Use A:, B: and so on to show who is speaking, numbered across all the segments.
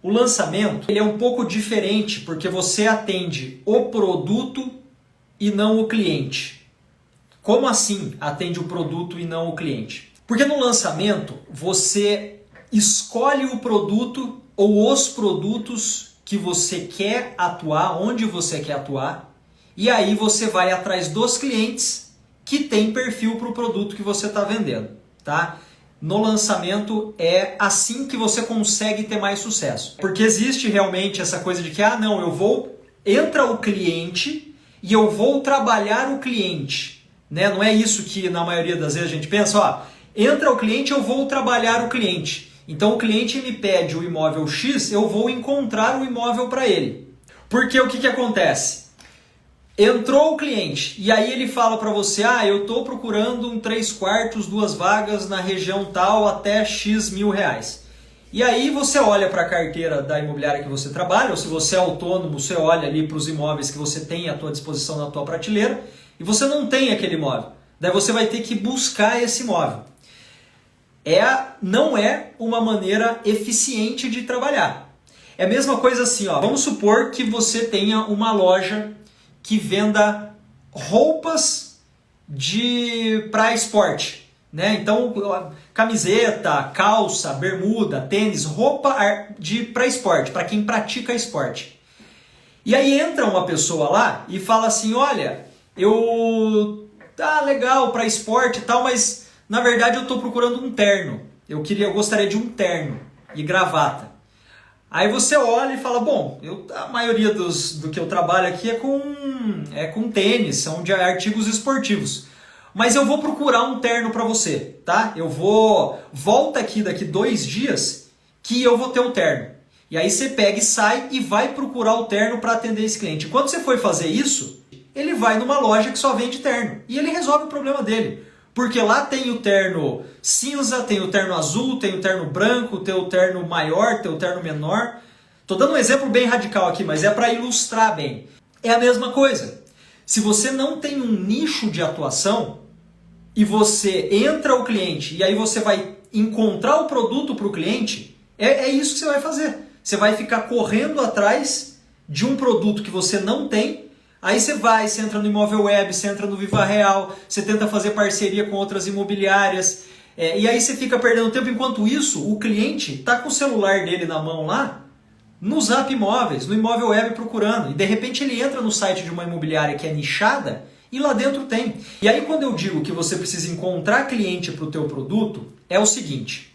A: O lançamento ele é um pouco diferente porque você atende o produto e não o cliente. Como assim atende o produto e não o cliente? Porque no lançamento você escolhe o produto ou os produtos que você quer atuar, onde você quer atuar, e aí você vai atrás dos clientes que têm perfil para o produto que você está vendendo, tá? No lançamento é assim que você consegue ter mais sucesso. Porque existe realmente essa coisa de que, não, entra o cliente e eu vou trabalhar o cliente, né? Não é isso que na maioria das vezes a gente pensa, entra o cliente, eu vou trabalhar o cliente. Então o cliente me pede o imóvel X, eu vou encontrar o imóvel para ele. Porque o que acontece? Entrou o cliente e aí ele fala para você, eu estou procurando um 3/4, 2 vagas na região tal até X mil reais. E aí você olha para a carteira da imobiliária que você trabalha, ou se você é autônomo, você olha ali para os imóveis que você tem à tua disposição na tua prateleira e você não tem aquele imóvel. Daí você vai ter que buscar esse imóvel. Não é uma maneira eficiente de trabalhar. É a mesma coisa assim, vamos supor que você tenha uma loja que venda roupas para esporte, né? Então, camiseta, calça, bermuda, tênis, roupa para esporte, para quem pratica esporte. E aí entra uma pessoa lá e fala assim, olha, legal para esporte e tal, mas na verdade eu estou procurando um terno. Eu gostaria de um terno e gravata. Aí você olha e fala, bom, a maioria do que eu trabalho aqui é com tênis, são de artigos esportivos. Mas eu vou procurar um terno para você, tá? Volta aqui daqui 2 dias que eu vou ter o terno. E aí você pega e sai e vai procurar o terno para atender esse cliente. Quando você for fazer isso, ele vai numa loja que só vende terno. E ele resolve o problema dele. Porque lá tem o terno cinza, tem o terno azul, tem o terno branco, tem o terno maior, tem o terno menor. Estou dando um exemplo bem radical aqui, mas é para ilustrar bem. É a mesma coisa. Se você não tem um nicho de atuação e você entra o cliente e aí você vai encontrar o produto para o cliente, é isso que você vai fazer. Você vai ficar correndo atrás de um produto que você não tem. Aí você entra no Imóvel Web, você entra no Viva Real, você tenta fazer parceria com outras imobiliárias, e aí você fica perdendo tempo. Enquanto isso, o cliente está com o celular dele na mão lá, no Zap Imóveis, no Imóvel Web procurando, e de repente ele entra no site de uma imobiliária que é nichada, e lá dentro tem. E aí quando eu digo que você precisa encontrar cliente para o teu produto, é o seguinte,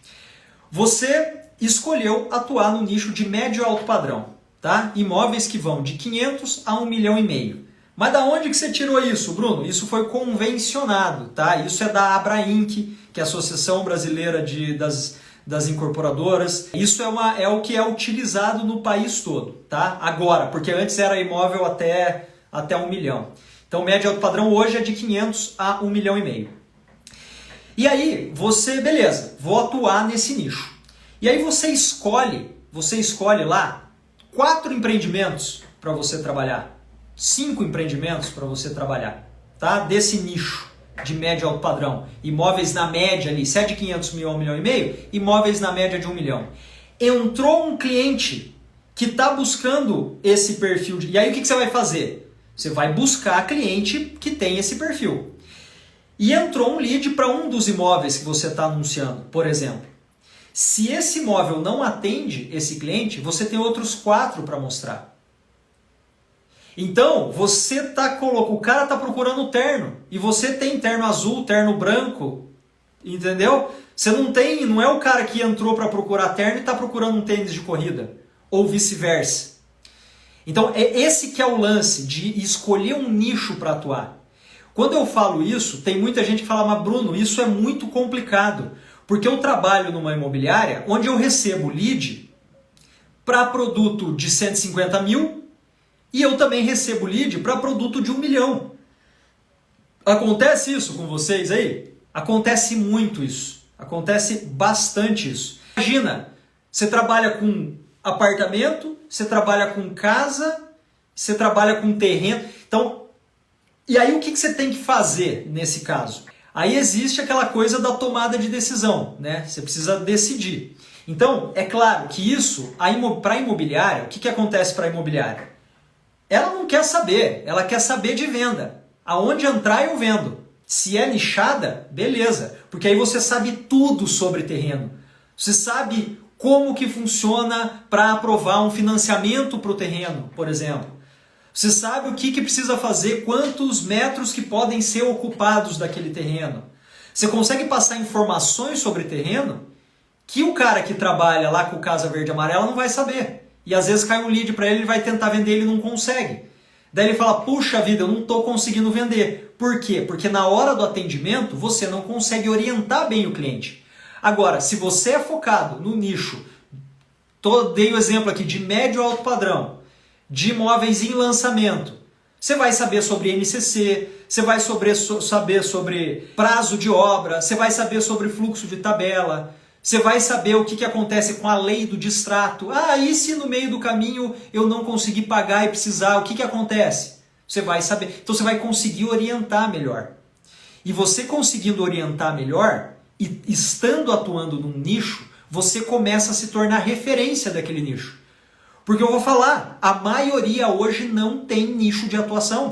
A: você escolheu atuar no nicho de médio e alto padrão. Tá? Imóveis que vão de 500 a 1,5 milhão. Mas da onde que você tirou isso, Bruno? Isso foi convencionado, tá? Isso é da Abrainc, que é a Associação Brasileira das Incorporadoras. Isso é o que é utilizado no país todo, tá? Agora, porque antes era imóvel até 1 milhão. Então, médio alto padrão hoje é de 500 a 1,5 milhão. E aí, beleza, vou atuar nesse nicho. E aí você escolhe lá 4 empreendimentos para você trabalhar, 5 empreendimentos para você trabalhar, tá? Desse nicho de médio alto padrão. Imóveis na média ali, se é de 500 mil a 1,5 milhão, imóveis na média de 1 milhão. Entrou um cliente que está buscando esse perfil. E aí o que você vai fazer? Você vai buscar cliente que tem esse perfil. E entrou um lead para um dos imóveis que você está anunciando, por exemplo. Se esse imóvel não atende esse cliente, você tem outros 4 para mostrar. Então, o cara está procurando terno, e você tem terno azul, terno branco, entendeu? Você não é o cara que entrou para procurar terno e está procurando um tênis de corrida, ou vice-versa. Então, é esse que é o lance de escolher um nicho para atuar. Quando eu falo isso, tem muita gente que fala, mas Bruno, isso é muito complicado. Porque eu trabalho numa imobiliária onde eu recebo lead para produto de 150 mil e eu também recebo lead para produto de 1 milhão. Acontece isso com vocês aí? Acontece muito isso. Acontece bastante isso. Imagina, você trabalha com apartamento, você trabalha com casa, você trabalha com terreno. Então, e aí o que você tem que fazer nesse caso? Aí existe aquela coisa da tomada de decisão, né? Você precisa decidir. Então, é claro que isso, para a imobiliária, o que acontece para a imobiliária? Ela não quer saber, ela quer saber de venda. Aonde entrar eu vendo. Se é nichada, beleza, porque aí você sabe tudo sobre terreno. Você sabe como que funciona para aprovar um financiamento para o terreno, por exemplo. Você sabe o que precisa fazer, quantos metros que podem ser ocupados daquele terreno. Você consegue passar informações sobre terreno que o cara que trabalha lá com o Casa Verde e Amarela não vai saber. E às vezes cai um lead para ele, ele vai tentar vender e ele não consegue. Daí ele fala, puxa vida, eu não estou conseguindo vender. Por quê? Porque na hora do atendimento você não consegue orientar bem o cliente. Agora, se você é focado no nicho, dei o exemplo aqui de médio alto padrão, de imóveis em lançamento, você vai saber sobre NCC, você vai saber sobre prazo de obra, você vai saber sobre fluxo de tabela, você vai saber o que acontece com a lei do distrato. Ah, e se no meio do caminho eu não conseguir pagar e precisar, o que acontece? Você vai saber. Então você vai conseguir orientar melhor. E você conseguindo orientar melhor, e estando atuando num nicho, você começa a se tornar referência daquele nicho. Porque eu vou falar, a maioria hoje não tem nicho de atuação.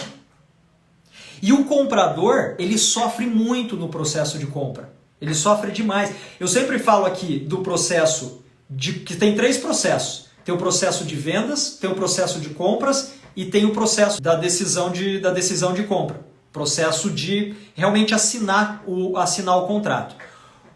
A: E o comprador, ele sofre muito no processo de compra. Ele sofre demais. Eu sempre falo aqui do processo, que tem 3 processos. Tem o processo de vendas, tem o processo de compras e tem o processo da decisão de compra. Processo de realmente assinar o contrato.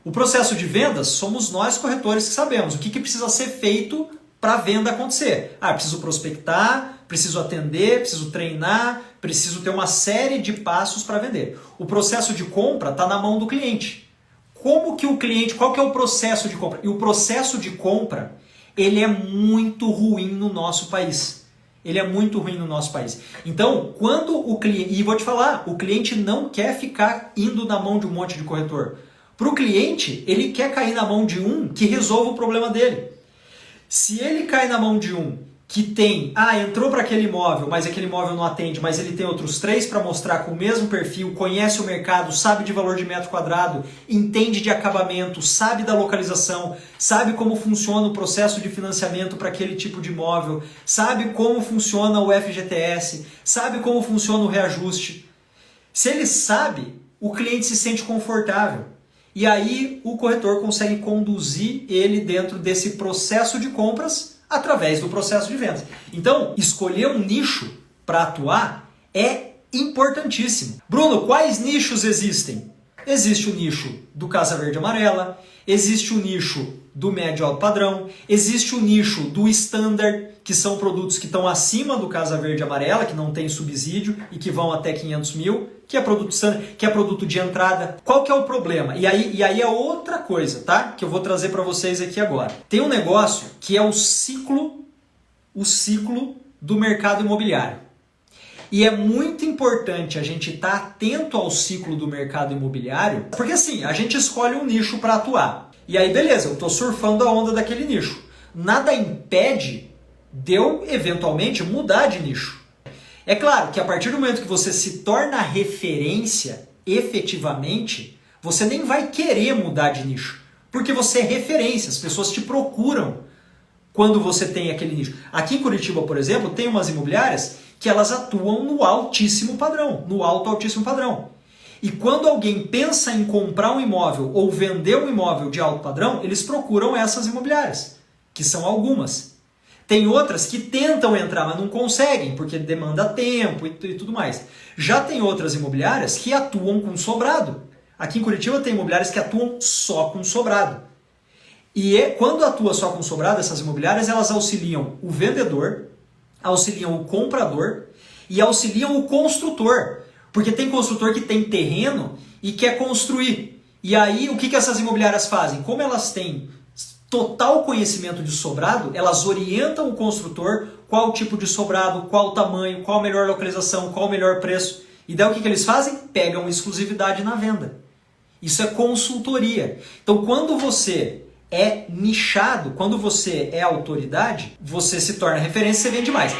A: O processo de vendas, somos nós corretores que sabemos o que precisa ser feito para a venda acontecer. Ah, preciso prospectar, preciso atender, preciso treinar, preciso ter uma série de passos para vender. O processo de compra está na mão do cliente. Como que o cliente, qual que é o processo de compra? E o processo de compra, ele é muito ruim no nosso país. Ele é muito ruim no nosso país. Então, quando o cliente, e vou te falar, o cliente não quer ficar indo na mão de um monte de corretor. Para o cliente, ele quer cair na mão de um que resolva o problema dele. Se ele cai na mão de um que tem, entrou para aquele imóvel, mas aquele imóvel não atende, mas ele tem outros 3 para mostrar com o mesmo perfil, conhece o mercado, sabe de valor de metro quadrado, entende de acabamento, sabe da localização, sabe como funciona o processo de financiamento para aquele tipo de imóvel, sabe como funciona o FGTS, sabe como funciona o reajuste. Se ele sabe, o cliente se sente confortável. E aí o corretor consegue conduzir ele dentro desse processo de compras através do processo de vendas. Então, escolher um nicho para atuar é importantíssimo. Bruno, quais nichos existem? Existe o nicho do Casa Verde e Amarela, existe o nicho do médio alto padrão, existe o nicho do standard, que são produtos que estão acima do Casa Verde e Amarela, que não tem subsídio e que vão até 500 mil, que é produto standard, que é produto de entrada. Qual que é o problema? E aí é outra coisa, tá? Que eu vou trazer para vocês aqui agora. Tem um negócio que é o ciclo do mercado imobiliário. E é muito importante a gente estar atento ao ciclo do mercado imobiliário, porque assim, a gente escolhe um nicho para atuar. E aí, beleza, eu estou surfando a onda daquele nicho. Nada impede de eu, eventualmente, mudar de nicho. É claro que a partir do momento que você se torna referência, efetivamente, você nem vai querer mudar de nicho. Porque você é referência, as pessoas te procuram quando você tem aquele nicho. Aqui em Curitiba, por exemplo, tem umas imobiliárias que elas atuam no altíssimo padrão, no altíssimo padrão. E quando alguém pensa em comprar um imóvel ou vender um imóvel de alto padrão, eles procuram essas imobiliárias, que são algumas. Tem outras que tentam entrar, mas não conseguem, porque demanda tempo e tudo mais. Já tem outras imobiliárias que atuam com sobrado. Aqui em Curitiba tem imobiliárias que atuam só com sobrado. E quando atua só com sobrado, essas imobiliárias, elas auxiliam o vendedor, auxiliam o comprador e auxiliam o construtor. Porque tem construtor que tem terreno e quer construir. E aí, o que essas imobiliárias fazem? Como elas têm total conhecimento de sobrado, elas orientam o construtor qual tipo de sobrado, qual tamanho, qual a melhor localização, qual o melhor preço. E daí o que eles fazem? Pegam exclusividade na venda. Isso é consultoria. Então, quando você é nichado, quando você é autoridade, você se torna referência e você vende mais.